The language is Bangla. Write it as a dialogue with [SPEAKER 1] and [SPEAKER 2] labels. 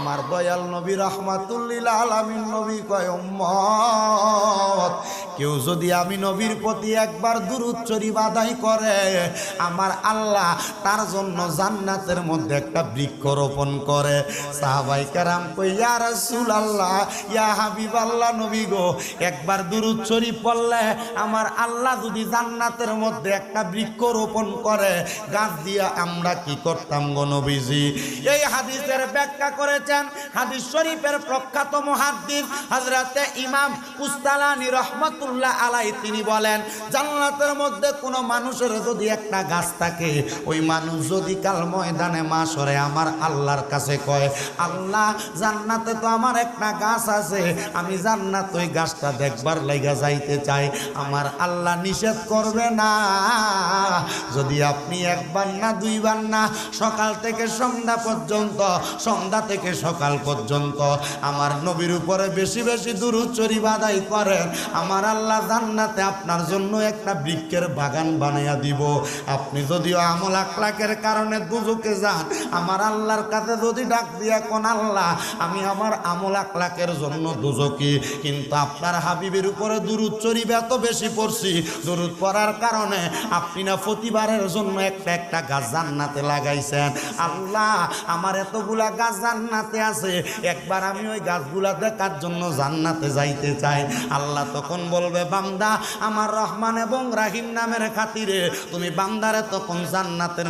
[SPEAKER 1] আমার দয়াল নবী রাহমাতুল লিল আলামিন নবী কয় উম্মত কেউ যদি আমি নবীর প্রতি একবার দুরূদ শরীফ আদায় করে আমার আল্লাহ তার জন্য জান্নাতের মধ্যে একটা বৃক্ষ রোপণ করে। সাহাবায়ে কেরাম কই ইয়া রাসূলুল্লাহ ইয়া হাবিবাল্লাহ নবী গো একবার দুরূদ শরীফ পড়লে আমার আল্লাহ যদি জান্নাতের মধ্যে একটা বৃক্ষ রোপণ করে গাছ দিয়ে আমরা কি করতাম গো নবীজি? এই হাদিসের ব্যাখ্যা করেছেন হাদিস শরীফের প্রখ্যাত মুহাদ্দিস হযরতে ইমাম কুস্তালানী রাহমাতুল্লাহ আলাইহি। তিনি বলেন জান্নাতের মধ্যে কোনো মানুষের যদি একটা গাছ থাকে ওই মানুষ যদি কাল ময়দানে মাশরে আমার আল্লাহর কাছে কয় আল্লাহ জান্নাতে তো আমার একটা গাছ আছে আমি জান্নাত ওই গাছটা দেখবার লাগা যাইতে চাই, আমার আল্লাহ নিষেধ করবে না। যদি আপনি একবার না দুইবার না সকাল থেকে সন্ধ্যা পর্যন্ত সন্ধ্যা থেকে সকাল পর্যন্ত আমার নবীর উপরে বেশি বেশি দুরূদ শরীফ আদায় করেন আমার আল্লাহ জান্নাতে আপনার জন্য একটা বৃক্ষের বাগান বানাইয়া দিব। আপনি যদিও আমল আখলাকের কারণে দুজকে যান আমার আল্লাহর কাছে যদি ডাক দিয়া কোন আল্লাহ আমি আমার আমল আখলাকের জন্য দুজকি কিন্তু আপনার হাবিবের উপরে দুরূদ শরীফ এত বেশি পড়ছি দুরূদ পড়ার কারণে আপনি না প্রতিবারের জন্য একটা একটা গাছ জান্নাতে লাগাইছেন। আল্লাহ আমার এতগুলা গাছ জান্নাতে আছে একবার আমি ওই গাছগুলা দেখার জন্য জান্নাতে যাইতে চাই। আল্লাহ তখন বলবে বান্দা আমার রহমান এবং রাহিম নামের খাতিরে তুমি বান্দারে তখন জান্নাতের